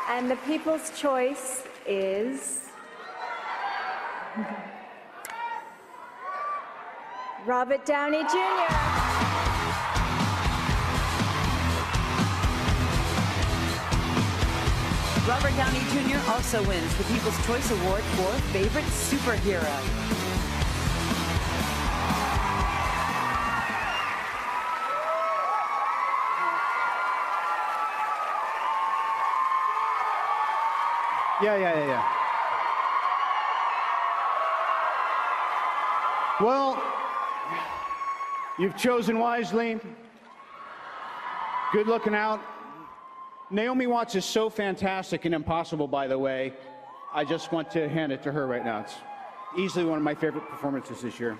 And the people's choice is Robert Downey Jr. Robert Downey Jr. also wins the People's Choice Award for Favorite Superhero. Yeah. Well, you've chosen wisely. Good looking out. Naomi Watts is so fantastic and impossible, by the way. I just want to hand it to her right now. It's easily one of my favorite performances this year.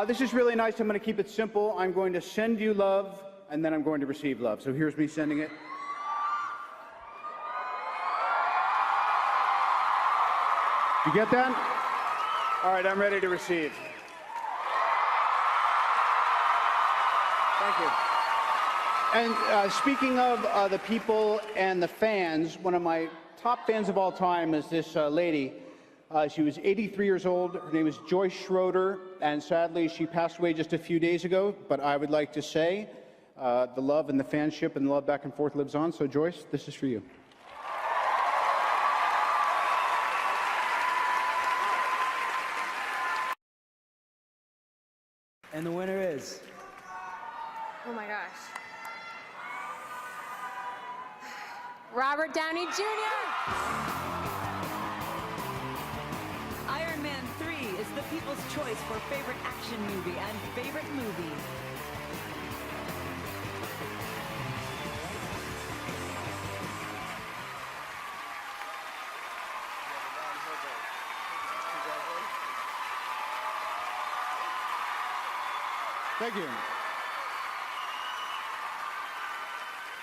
This is really nice. I'm going to keep it simple. I'm going to send you love, and then I'm going to receive love. So here's me sending it. You get that? All right, I'm ready to receive. Thank you. And speaking of the people and the fans, one of my top fans of all time is this lady. She was 83 years old. Her name is Joyce Schroeder, and sadly she passed away just a few days ago. But I would like to say the love and the fanship and the love back and forth lives on. So Joyce, this is for you. And the winner is... Oh my gosh. Robert Downey Jr. Iron Man 3 is the People's Choice for Favorite Action Movie and Favorite Movie. Thank you.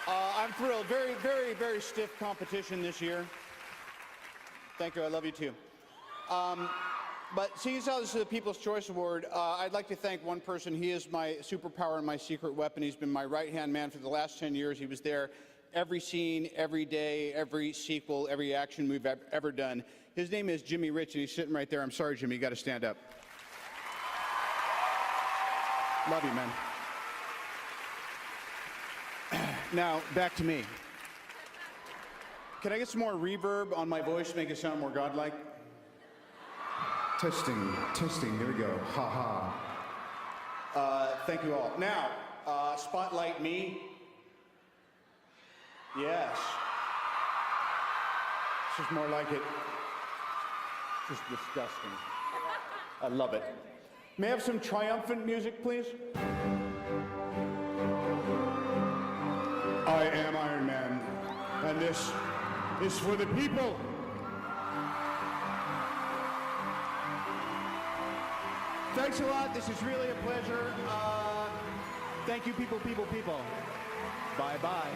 I'm thrilled. Very stiff competition this year. Thank you. I love you too. But seeing as how this is the People's Choice Award, I'd like to thank one person. He is my superpower and my secret weapon. He's been my right-hand man for the last 10 years. He was there every scene, every day, every sequel, every action movie I've ever done. His name is Jimmy Rich, and he's sitting right there. I'm sorry, Jimmy. You got to stand up. Love you, man. Now, back to me. Can I get some more reverb on my voice to make it sound more godlike? Testing, there we go. Ha ha. Thank you all. Now, spotlight me. Yes. This is more like it. Just disgusting. I love it. May I have some triumphant music, please? I am Iron Man, and this is for the people. Thanks a lot. This is really a pleasure. Thank you, people. Bye-bye.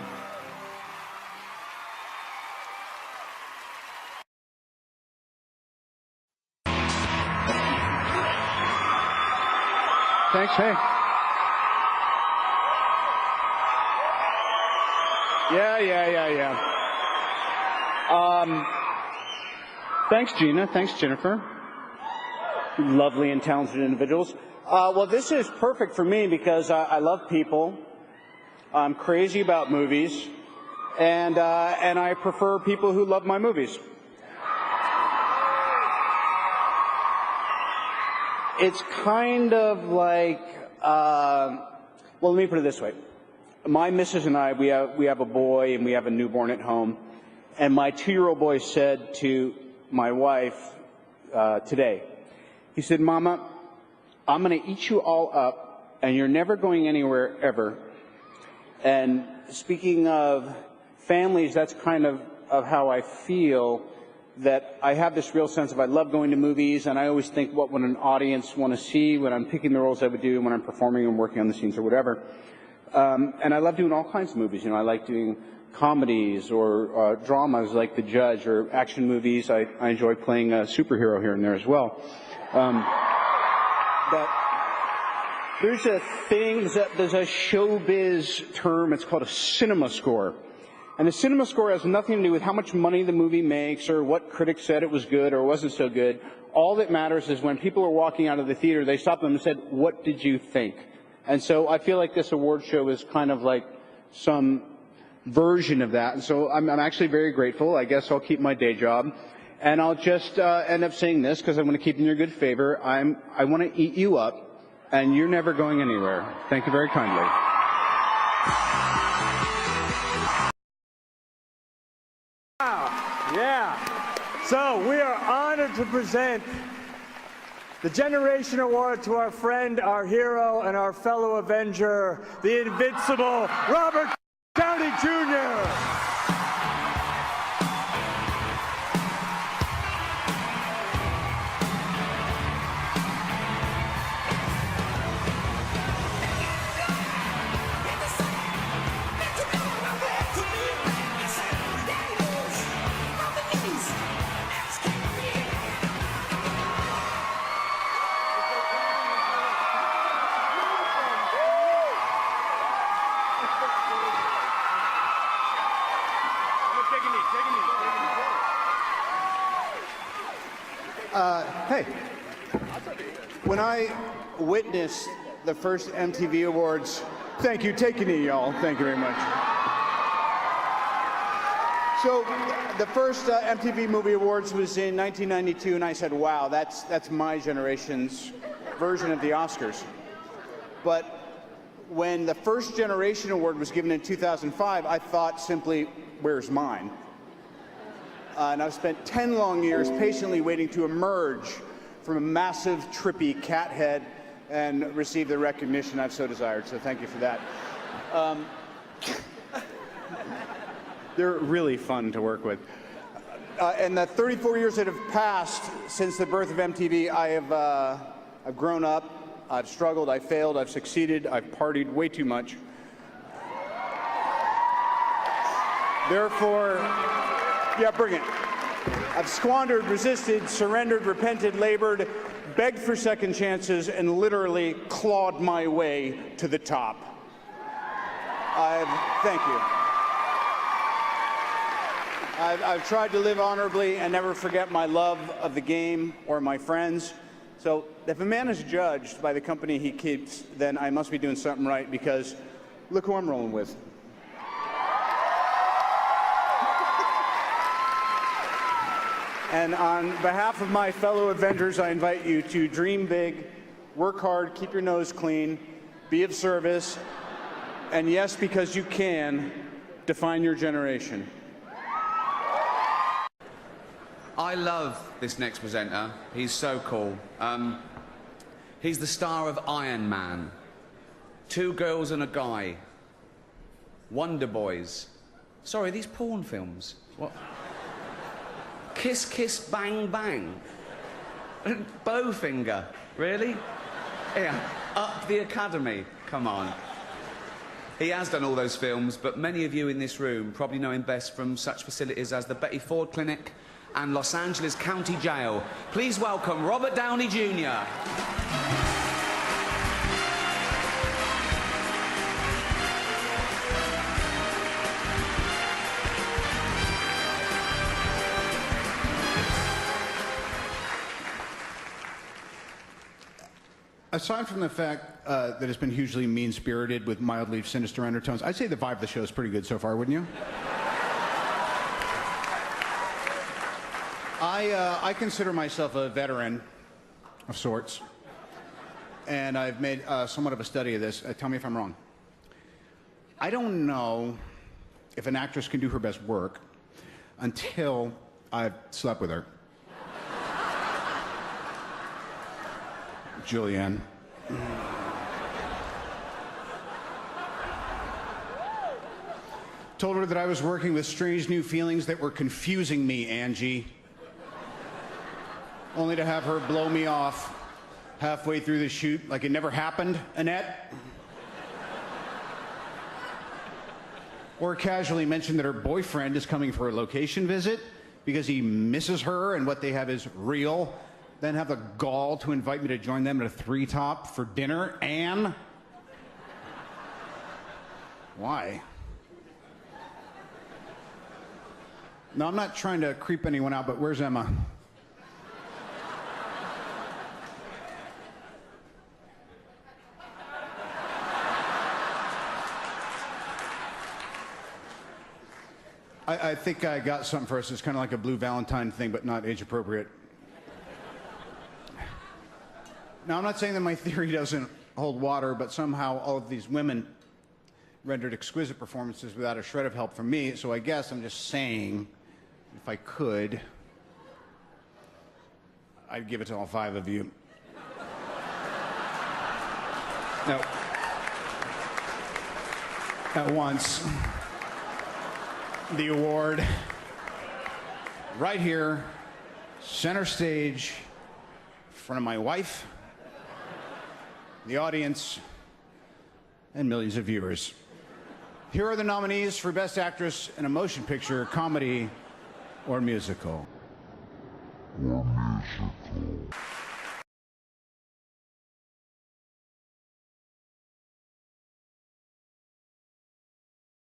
Thanks, hey. Yeah. Thanks, Gina. Thanks, Jennifer. Lovely and talented individuals. Well, this is perfect for me because I love people. I'm crazy about movies, and I prefer people who love my movies. It's kind of like, well, let me put it this way. My missus and I, we have a boy and we have a newborn at home. And my 2-year-old boy said to my wife today, he said, "Mama, I'm going to eat you all up and you're never going anywhere ever." And speaking of families, that's kind of how I feel, that I have this real sense of I love going to movies, and I always think what would an audience want to see when I'm picking the roles I would do, when I'm performing and working on the scenes or whatever. And I love doing all kinds of movies. You know, I like doing comedies or dramas like The Judge, or action movies. I enjoy playing a superhero here and there as well. But there's a thing, there's a showbiz term, it's called a cinema score. And the cinema score has nothing to do with how much money the movie makes or what critics said it was good or wasn't so good. All that matters is when people are walking out of the theater, they stop them and said, "What did you think?" And so I feel like this award show is kind of like some version of that. And so I'm actually very grateful. I guess I'll keep my day job. And I'll just end up saying this because I want to keep in your good favor. I want to eat you up, and you're never going anywhere. Thank you very kindly. Yeah. So we are honored to present the Generation Award to our friend, our hero, and our fellow Avenger, the invincible Robert Downy Jr. Hey, when I witnessed the first MTV Awards, thank you, take a knee, y'all. Thank you very much. So the first MTV Movie Awards was in 1992, and I said, wow, that's my generation's version of the Oscars. But when the first Generation Award was given in 2005, I thought simply, where's mine? And I've spent 10 long years patiently waiting to emerge from a massive, trippy cat head and receive the recognition I've so desired. So thank you for that. They're really fun to work with. And the 34 years that have passed since the birth of MTV, I've grown up, I've struggled, I've failed, I've succeeded, I've partied way too much. Therefore, yeah, bring it. I've squandered, resisted, surrendered, repented, labored, begged for second chances, and literally clawed my way to the top. Thank you. I've tried to live honorably and never forget my love of the game or my friends. So if a man is judged by the company he keeps, then I must be doing something right, because look who I'm rolling with. And on behalf of my fellow Avengers, I invite you to dream big, work hard, keep your nose clean, be of service, and yes, because you can, define your generation. I love this next presenter. He's so cool. He's the star of Iron Man, Two Girls and a Guy, Wonder Boys. Sorry, these porn films. What? Kiss, Kiss, Bang, Bang. Bowfinger. Really? Yeah. Up the Academy. Come on. He has done all those films, but many of you in this room probably know him best from such facilities as the Betty Ford Clinic and Los Angeles County Jail. Please welcome Robert Downey Jr. Aside from the fact that it's been hugely mean-spirited with mildly sinister undertones, I'd say the vibe of the show is pretty good so far, wouldn't you? I consider myself a veteran of sorts, and I've made somewhat of a study of this. Tell me if I'm wrong. I don't know if an actress can do her best work until I've slept with her. Julianne. Told her that I was working with strange new feelings that were confusing me, Angie. Only to have her blow me off halfway through the shoot like it never happened, Annette. Or casually mention that her boyfriend is coming for a location visit because he misses her and what they have is real. Then have the gall to invite me to join them at a three-top for dinner. Anne? Why? No, I'm not trying to creep anyone out, but where's Emma? I think I got something for us. It's kind of like a Blue Valentine thing, but not age appropriate. Now, I'm not saying that my theory doesn't hold water, but somehow all of these women rendered exquisite performances without a shred of help from me, so I guess I'm just saying, if I could, I'd give it to all 5 of you. No. At once. The award right here, center stage, in front of my wife, the audience, and millions of viewers. Here are the nominees for Best Actress in a Motion Picture, Comedy, or Musical.